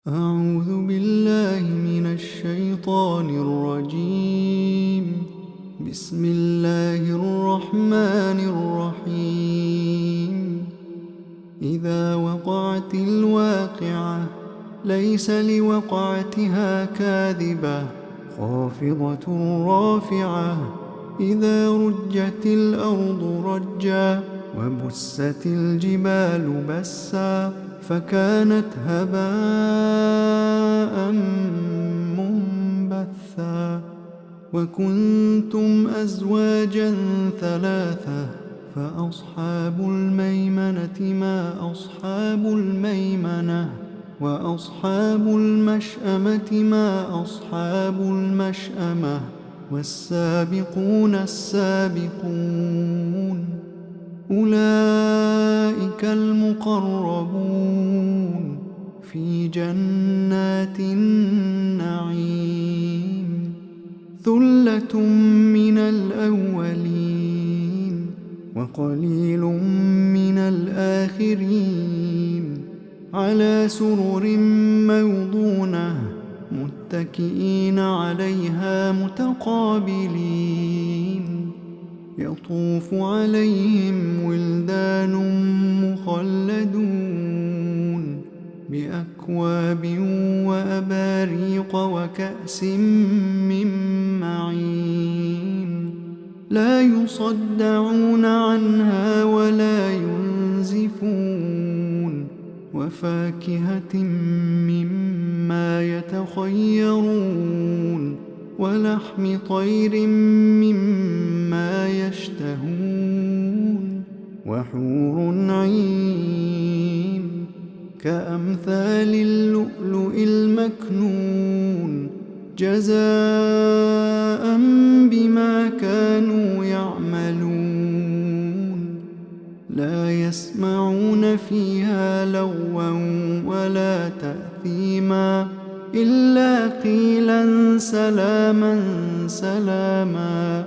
أعوذ بالله من الشيطان الرجيم. بسم الله الرحمن الرحيم. إذا وقعت الواقعة ليس لوقعتها كاذبة خافضة رافعة. إذا رجت الأرض رجا وبست الجبال بسا فكانت هباء منبثا. وكنتم أزواجا ثلاثة فأصحاب الميمنة ما أصحاب الميمنة وأصحاب المشأمة ما أصحاب المشأمة والسابقون السابقون أولئك المقربون في جنات النعيم. ثلة من الأولين وقليل من الآخرين. على سرر موضونة متكئين عليها متقابلين. يطوف عليهم ولدان مخلدون بأكواب وأباريق وكأس من معين. لا يصدعون عنها ولا ينزفون. وفاكهة مما يتخيرون ولحم طير مما يشتهون. وحور عين كأمثال اللؤلؤ المكنون جزاء بما كانوا يعملون. لا يسمعون فيها لغوا ولا تأثيما إلا قيلا سلاما سلاما.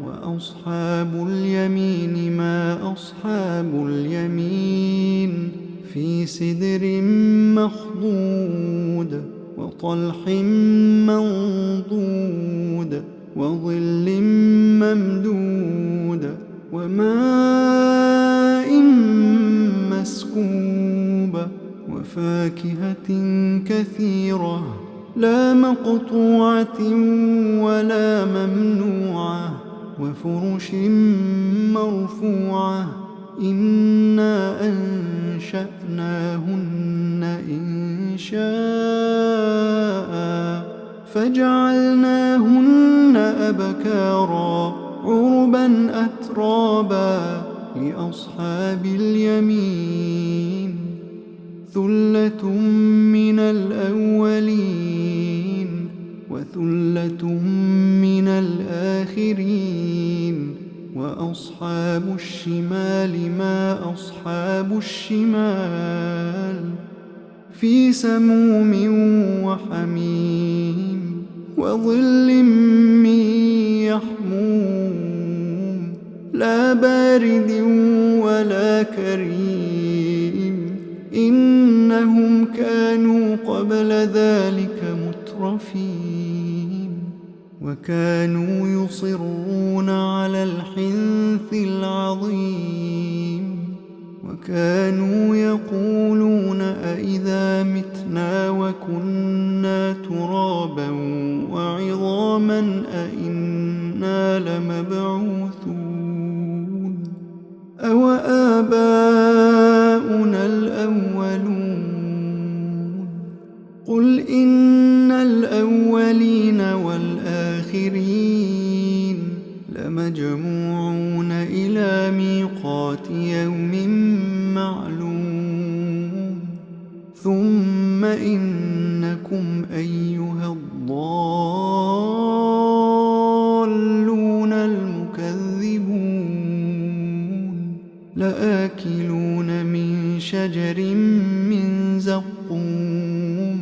وأصحاب اليمين ما أصحاب اليمين في سدر مخضود وطلح منضود وظل ممدود وماء مسكوب وفاكهة كثيرة لا مقطوعة ولا ممنوعة وفرش مرفوعة. إنا أنشأناهن إنشاء فجعلناهن أبكارا عربا أترابا لأصحاب اليمين. ثلة من الأولين وثلة من الآخرين. وأصحاب الشمال ما أصحاب الشمال في سموم وحميم وظل من يحموم لا بارد ولا كريم. إنهم كانوا قبل ذلك مترفين وكانوا يصرون على الحنث العظيم. وكانوا يقولون أئذا متنا وكنا ترابا وعظاما أئنا لمبعوثون أو آباؤنا الأولون. قل إن الأولين والآخرين لمجموعون إلى ميقات يوم معلوم. ثم إنكم أيها الضالون المكذبون لآكلون من شجر من زقوم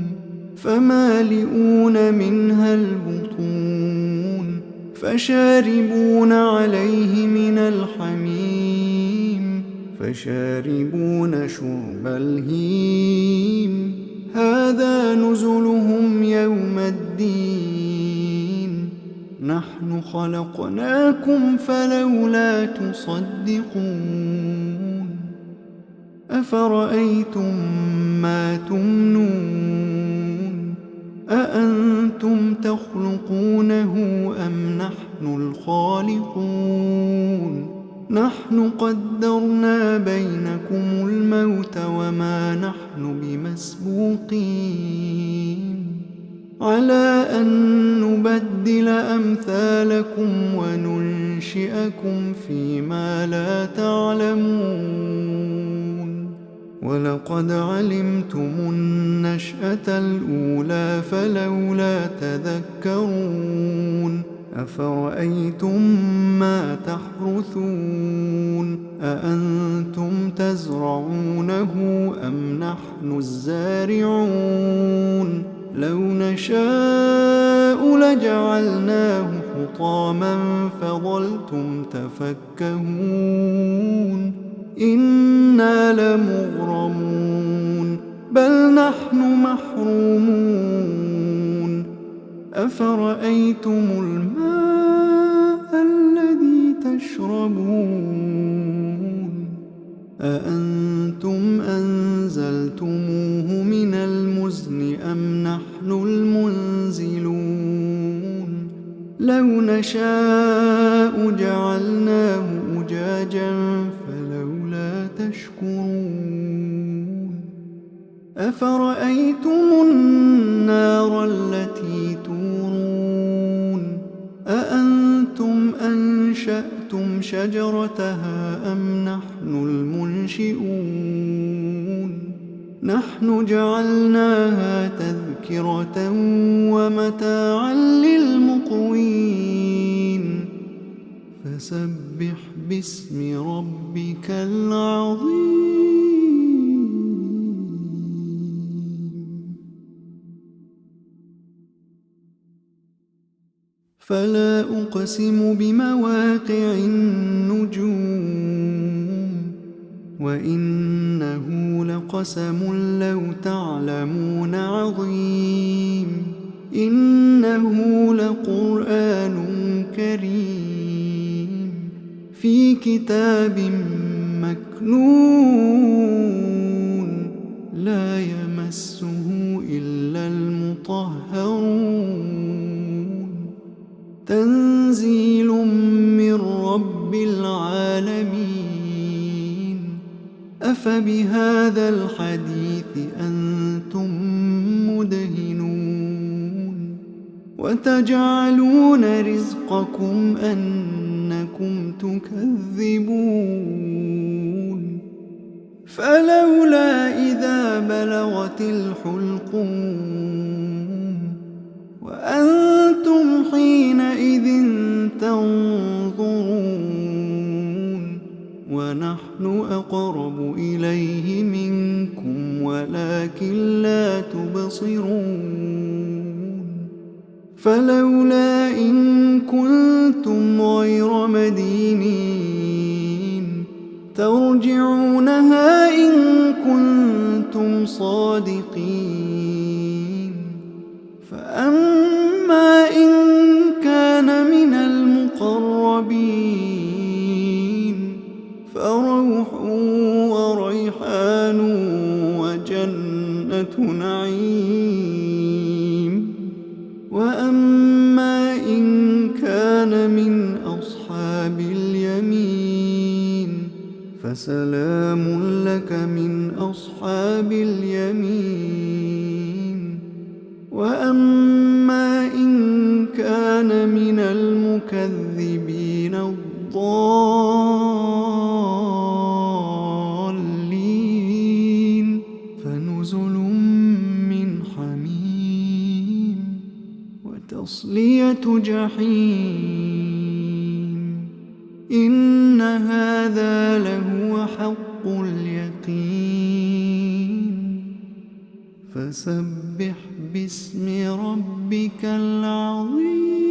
فمالئون منها البطون فشاربون عليه من الحميم فشاربون شرب الهيم. هذا نزلهم يوم الدين نحن خلقناكم فلولا تصدقون أفرأيتم ما تمنون أأنتم تخلقونه أم نحن الخالقون نحن قدرنا بينكم الموت وما نحن بمسبوقين على أن نبدل أمثالكم وننشئكم فيما لا تعلمون ولقد علمتم النشأة الأولى فلولا تذكرون أفرأيتم ما تحرثون أأنتم تزرعونه أم نحن الزارعون لو نشاء لجعلناه حطاما فظلتم تفكهون إنا لمغرمون بل نحن محرومون أفرأيتم الماء الذي تشربون أأنتم أنزلتموه من المزن أم نحن المنزلون لو نشاء جعلناه أجاجا فلولا تشكرون أفرأيتم النار التي تورون أأنتم أنشأتم شجرتها أم نحن المنشئون نحن جعلناها تذكرة ومتاعا للمقوين فسبح باسم ربك العظيم فلا أقسم بمواقع النجوم وإنه لقسم لو تعلمون عظيم إنه لقرآن كريم في كتاب مكنون لا يمسه إلا المطهرون تنزيل من رب العالمين أفبهذا الحديث أنتم مدهنون وتجعلون رزقكم أنكم تكذبون فلولا إذا بلغت الحلقوم وأنتم حينئذ تنظرون ونحن أقرب إليه منكم ولكن لا تبصرون فلولا إن كنتم غير مدينين ترجعونها إن كنتم صادقين فأما إن كان من المقربين فروح وريحان وجنة نعيم وأما إن كان من أصحاب اليمين فسلام لك من أصحاب اليمين وأما إن كان من المكذبين الضالين فنزل من حميم وتصلية جحيم إن هذا لهو حق اليقين فسبح باسم ربك العظيم